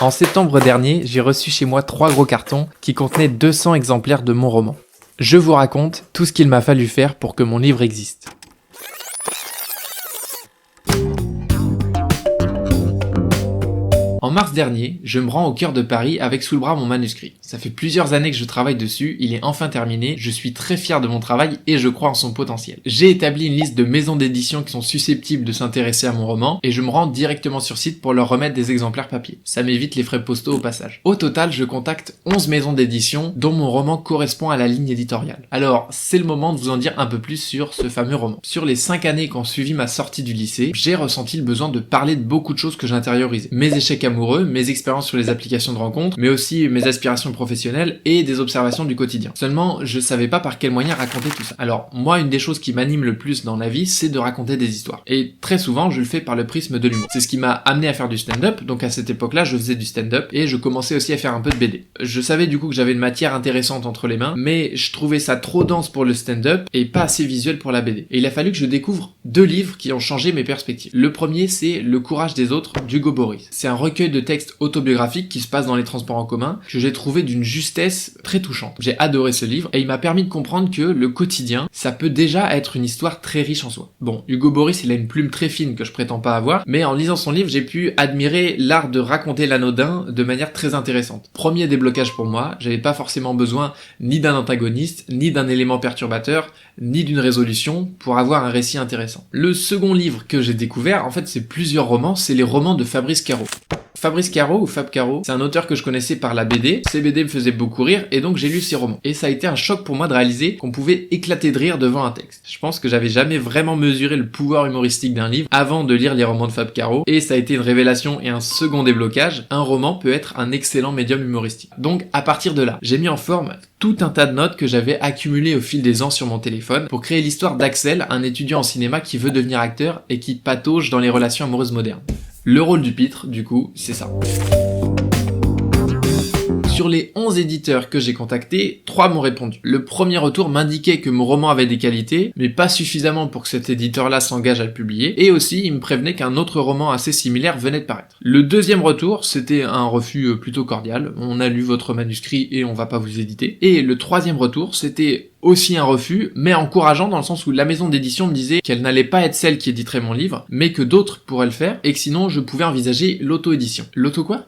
En septembre dernier, j'ai reçu chez moi 3 gros cartons qui contenaient 200 exemplaires de mon roman. Je vous raconte tout ce qu'il m'a fallu faire pour que mon livre existe. En mars dernier, je me rends au cœur de Paris avec sous le bras mon manuscrit. Ça fait plusieurs années que je travaille dessus, il est enfin terminé, je suis très fier de mon travail et je crois en son potentiel. J'ai établi une liste de maisons d'édition qui sont susceptibles de s'intéresser à mon roman et je me rends directement sur site pour leur remettre des exemplaires papier. Ça m'évite les frais postaux au passage. Au total, je contacte 11 maisons d'édition dont mon roman correspond à la ligne éditoriale. Alors, c'est le moment de vous en dire un peu plus sur ce fameux roman. Sur les 5 années qui ont suivi ma sortie du lycée, j'ai ressenti le besoin de parler de beaucoup de choses que j'intériorisais. Mes échecs amoureux, mes expériences sur les applications de rencontres, mais aussi mes aspirations professionnelles et des observations du quotidien. Seulement, je savais pas par quel moyen raconter tout ça. Alors, moi, une des choses qui m'anime le plus dans la vie, c'est de raconter des histoires. Et très souvent, je le fais par le prisme de l'humour. C'est ce qui m'a amené à faire du stand-up, donc à cette époque-là, je faisais du stand-up et je commençais aussi à faire un peu de BD. Je savais du coup que j'avais une matière intéressante entre les mains, mais je trouvais ça trop dense pour le stand-up et pas assez visuel pour la BD. Et il a fallu que je découvre 2 livres qui ont changé mes perspectives. Le premier, c'est Le courage des autres d'Hugo Boris. C'est un recueil de textes autobiographiques qui se passe dans les transports en commun, que j'ai trouvé d'une justesse très touchante. J'ai adoré ce livre et il m'a permis de comprendre que le quotidien, ça peut déjà être une histoire très riche en soi. Bon, Hugo Boris, il a une plume très fine que je prétends pas avoir, mais en lisant son livre, j'ai pu admirer l'art de raconter l'anodin de manière très intéressante. Premier déblocage pour moi, j'avais pas forcément besoin ni d'un antagoniste, ni d'un élément perturbateur, ni d'une résolution pour avoir un récit intéressant. Le second livre que j'ai découvert, en fait, c'est plusieurs romans, c'est les romans de Fabrice Caro. Fabrice Caro ou Fab Caro, c'est un auteur que je connaissais par la BD, ses BD me faisaient beaucoup rire et donc j'ai lu ses romans. Et ça a été un choc pour moi de réaliser qu'on pouvait éclater de rire devant un texte. Je pense que j'avais jamais vraiment mesuré le pouvoir humoristique d'un livre avant de lire les romans de Fab Caro et ça a été une révélation et un second déblocage. Un roman peut être un excellent médium humoristique. Donc à partir de là, j'ai mis en forme tout un tas de notes que j'avais accumulées au fil des ans sur mon téléphone pour créer l'histoire d'Axel, un étudiant en cinéma qui veut devenir acteur et qui patauge dans les relations amoureuses modernes. Le rôle du pitre, du coup, c'est ça. Sur les 11 éditeurs que j'ai contactés, 3 m'ont répondu. Le premier retour m'indiquait que mon roman avait des qualités, mais pas suffisamment pour que cet éditeur-là s'engage à le publier, et aussi il me prévenait qu'un autre roman assez similaire venait de paraître. Le deuxième retour, c'était un refus plutôt cordial, on a lu votre manuscrit et on va pas vous éditer. Et le troisième retour, c'était aussi un refus, mais encourageant dans le sens où la maison d'édition me disait qu'elle n'allait pas être celle qui éditerait mon livre, mais que d'autres pourraient le faire, et que sinon je pouvais envisager l'auto-édition. L'auto quoi ?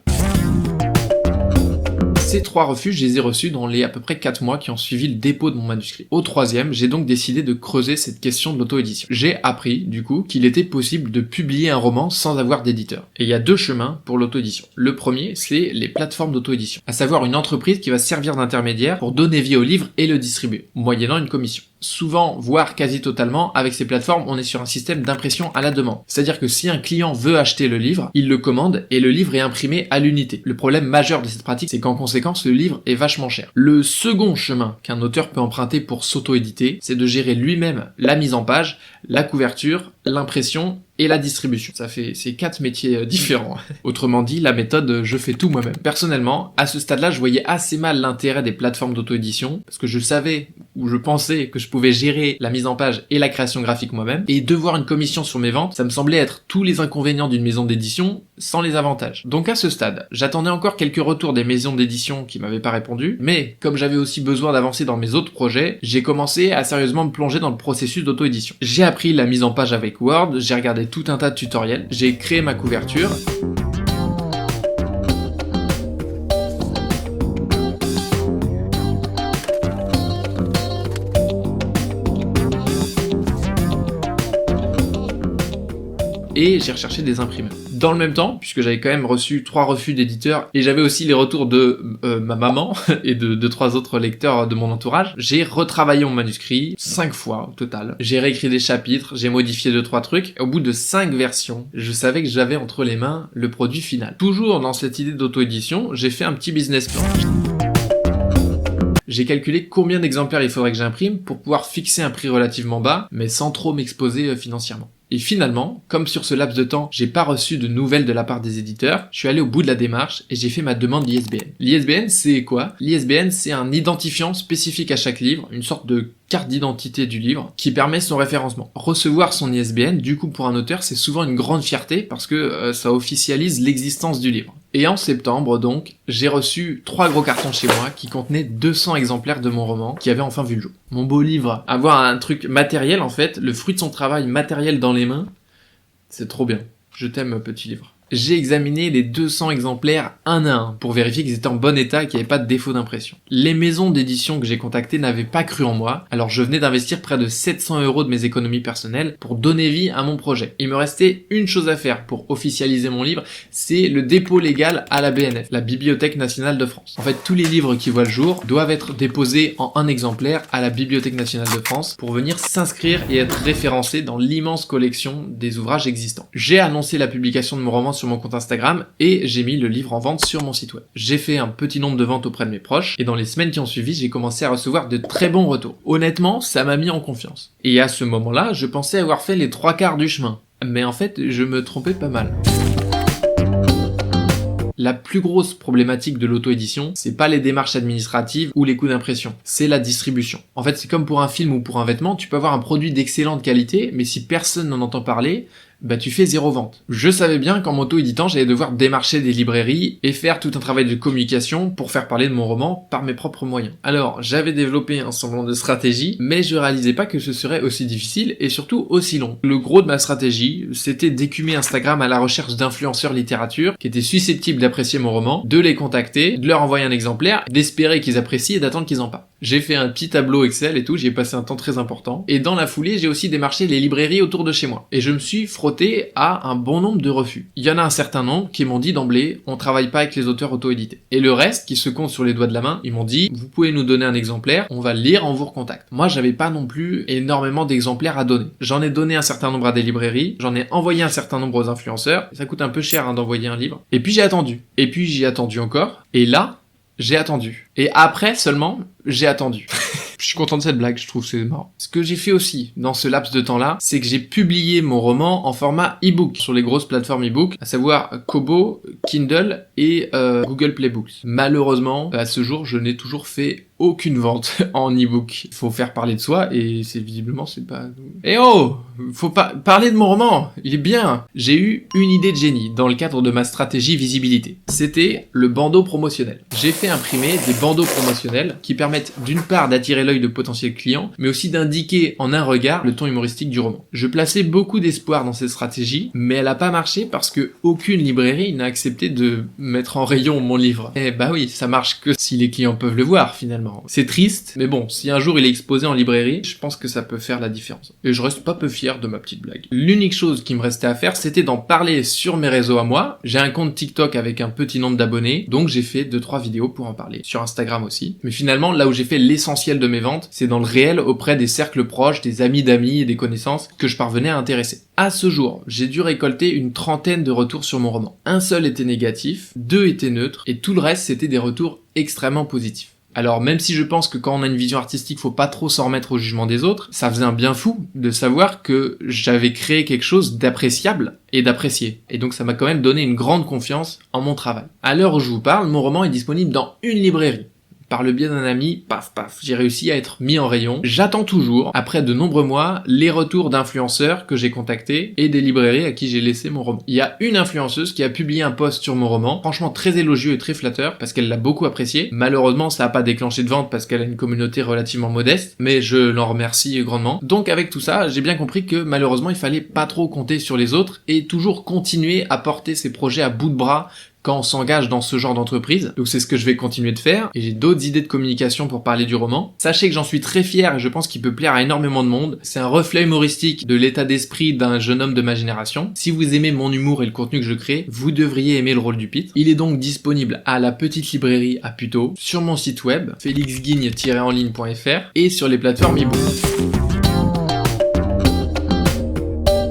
Ces 3 refus, je les ai reçus dans les à peu près 4 mois qui ont suivi le dépôt de mon manuscrit. Au troisième, j'ai donc décidé de creuser cette question de l'auto-édition. J'ai appris, du coup, qu'il était possible de publier un roman sans avoir d'éditeur. Et il y a 2 chemins pour l'auto-édition. Le premier, c'est les plateformes d'auto-édition, à savoir une entreprise qui va servir d'intermédiaire pour donner vie au livre et le distribuer, moyennant une commission. Souvent, voire quasi totalement, avec ces plateformes, on est sur un système d'impression à la demande. C'est-à-dire que si un client veut acheter le livre, il le commande et le livre est imprimé à l'unité. Le problème majeur de cette pratique, c'est qu'en conséquence, le livre est vachement cher. Le second chemin qu'un auteur peut emprunter pour s'auto-éditer, c'est de gérer lui-même la mise en page, la couverture, l'impression et la distribution. Ça fait ces 4 métiers différents. Autrement dit, la méthode je fais tout moi-même. Personnellement, à ce stade-là, je voyais assez mal l'intérêt des plateformes d'auto-édition, parce que je savais, ou je pensais que je pouvais gérer la mise en page et la création graphique moi-même, et devoir une commission sur mes ventes, ça me semblait être tous les inconvénients d'une maison d'édition, sans les avantages. Donc à ce stade, j'attendais encore quelques retours des maisons d'édition qui m'avaient pas répondu, mais comme j'avais aussi besoin d'avancer dans mes autres projets, j'ai commencé à sérieusement me plonger dans le processus d'auto-édition. J'ai appris la mise en page avec Word, j'ai regardé tout un tas de tutoriels, j'ai créé ma couverture. Et j'ai recherché des imprimeurs. Dans le même temps, puisque j'avais quand même reçu 3 refus d'éditeurs, et j'avais aussi les retours de ma maman et de 3 autres lecteurs de mon entourage, j'ai retravaillé mon manuscrit 5 fois au total. J'ai réécrit des chapitres, j'ai modifié 2-3 trucs, et au bout de 5 versions, je savais que j'avais entre les mains le produit final. Toujours dans cette idée d'auto-édition, j'ai fait un petit business plan. J'ai calculé combien d'exemplaires il faudrait que j'imprime pour pouvoir fixer un prix relativement bas, mais sans trop m'exposer financièrement. Et finalement, comme sur ce laps de temps, j'ai pas reçu de nouvelles de la part des éditeurs, je suis allé au bout de la démarche et j'ai fait ma demande d'ISBN. L'ISBN, c'est quoi? L'ISBN, c'est un identifiant spécifique à chaque livre, une sorte de carte d'identité du livre, qui permet son référencement. Recevoir son ISBN, du coup pour un auteur, c'est souvent une grande fierté parce que ça officialise l'existence du livre. Et en septembre, donc, j'ai reçu 3 gros cartons chez moi qui contenaient 200 exemplaires de mon roman qui avait enfin vu le jour. Mon beau livre, avoir un truc matériel en fait, le fruit de son travail matériel dans les mains, c'est trop bien. Je t'aime, petit livre. J'ai examiné les 200 exemplaires un à un pour vérifier qu'ils étaient en bon état et qu'il n'y avait pas de défaut d'impression. Les maisons d'édition que j'ai contactées n'avaient pas cru en moi, alors je venais d'investir près de 700 € de mes économies personnelles pour donner vie à mon projet. Il me restait une chose à faire pour officialiser mon livre, c'est le dépôt légal à la BNF, la Bibliothèque nationale de France. En fait, tous les livres qui voient le jour doivent être déposés en un exemplaire à la Bibliothèque nationale de France pour venir s'inscrire et être référencés dans l'immense collection des ouvrages existants. J'ai annoncé la publication de mon roman sur mon compte Instagram et j'ai mis le livre en vente sur mon site web. J'ai fait un petit nombre de ventes auprès de mes proches et dans les semaines qui ont suivi, j'ai commencé à recevoir de très bons retours. Honnêtement, ça m'a mis en confiance. Et à ce moment-là, je pensais avoir fait les 3/4 du chemin. Mais en fait, je me trompais pas mal. La plus grosse problématique de l'auto-édition, c'est pas les démarches administratives ou les coûts d'impression, c'est la distribution. En fait, c'est comme pour un film ou pour un vêtement, tu peux avoir un produit d'excellente qualité, mais si personne n'en entend parler, bah tu fais 0 vente. Je savais bien qu'en m'auto-éditant, j'allais devoir démarcher des librairies et faire tout un travail de communication pour faire parler de mon roman par mes propres moyens. Alors, j'avais développé un semblant de stratégie, mais je réalisais pas que ce serait aussi difficile et surtout aussi long. Le gros de ma stratégie, c'était d'écumer Instagram à la recherche d'influenceurs littérature qui étaient susceptibles d'apprécier mon roman, de les contacter, de leur envoyer un exemplaire, d'espérer qu'ils apprécient et d'attendre qu'ils en parlent. J'ai fait un petit tableau Excel et tout, j'y ai passé un temps très important. Et dans la foulée, j'ai aussi démarché les librairies autour de chez moi. Et je me suis frotté à un bon nombre de refus. Il y en a un certain nombre qui m'ont dit d'emblée, on travaille pas avec les auteurs auto-édités. Et le reste, qui se compte sur les doigts de la main, ils m'ont dit, vous pouvez nous donner un exemplaire, on va le lire, on vous recontacte. Moi, j'avais pas non plus énormément d'exemplaires à donner. J'en ai donné un certain nombre à des librairies, j'en ai envoyé un certain nombre aux influenceurs. Ça coûte un peu cher d'envoyer un livre. Et puis j'ai attendu. Et puis j'ai attendu encore. Et là, j'ai attendu. Et après seulement, j'ai attendu. Je suis content de cette blague, je trouve que c'est marrant. Ce que j'ai fait aussi dans ce laps de temps-là, c'est que j'ai publié mon roman en format e-book sur les grosses plateformes e-book, à savoir Kobo, Kindle et Google Play Books. Malheureusement, à ce jour, je n'ai toujours fait aucune vente en e-book. Il faut faire parler de soi et c'est pas... Eh oh! Faut pas parler de mon roman! Il est bien! J'ai eu une idée de génie dans le cadre de ma stratégie visibilité. C'était le bandeau promotionnel. J'ai fait imprimer des bandeaux promotionnels qui permettent d'une part d'attirer l'œil de potentiels clients, mais aussi d'indiquer en un regard le ton humoristique du roman. Je plaçais beaucoup d'espoir dans cette stratégie, mais elle a pas marché parce que aucune librairie n'a accepté de mettre en rayon mon livre. Eh bah oui, ça marche que si les clients peuvent le voir finalement. C'est triste, mais bon, si un jour il est exposé en librairie, je pense que ça peut faire la différence. Et je reste pas peu fier de ma petite blague. L'unique chose qui me restait à faire, c'était d'en parler sur mes réseaux à moi. J'ai un compte TikTok avec un petit nombre d'abonnés, donc j'ai fait 2-3 vidéos pour en parler. Sur Instagram aussi. Mais finalement, là où j'ai fait l'essentiel de mes ventes, c'est dans le réel auprès des cercles proches, des amis d'amis et des connaissances que je parvenais à intéresser. À ce jour, j'ai dû récolter une 30aine de retours sur mon roman. Un seul était négatif, 2 étaient neutres, et tout le reste c'était des retours extrêmement positifs. Alors même si je pense que quand on a une vision artistique, faut pas trop s'en remettre au jugement des autres, ça faisait un bien fou de savoir que j'avais créé quelque chose d'appréciable et d'apprécié. Et donc ça m'a quand même donné une grande confiance en mon travail. À l'heure où je vous parle, mon roman est disponible dans une librairie. Par le biais d'un ami, paf, j'ai réussi à être mis en rayon. J'attends toujours, après de nombreux mois, les retours d'influenceurs que j'ai contactés et des librairies à qui j'ai laissé mon roman. Il y a une influenceuse qui a publié un post sur mon roman, franchement très élogieux et très flatteur, parce qu'elle l'a beaucoup apprécié. Malheureusement, ça n'a pas déclenché de vente parce qu'elle a une communauté relativement modeste, mais je l'en remercie grandement. Donc avec tout ça, j'ai bien compris que malheureusement, il fallait pas trop compter sur les autres et toujours continuer à porter ses projets à bout de bras quand on s'engage dans ce genre d'entreprise. Donc c'est ce que je vais continuer de faire, et j'ai d'autres idées de communication pour parler du roman. Sachez que j'en suis très fier et je pense qu'il peut plaire à énormément de monde. C'est un reflet humoristique de l'état d'esprit d'un jeune homme de ma génération. Si vous aimez mon humour et le contenu que je crée, vous devriez aimer le rôle du Pit. Il est donc disponible à la petite librairie à Puteaux, sur mon site web, felixguigne-enligne.fr et sur les plateformes e-book.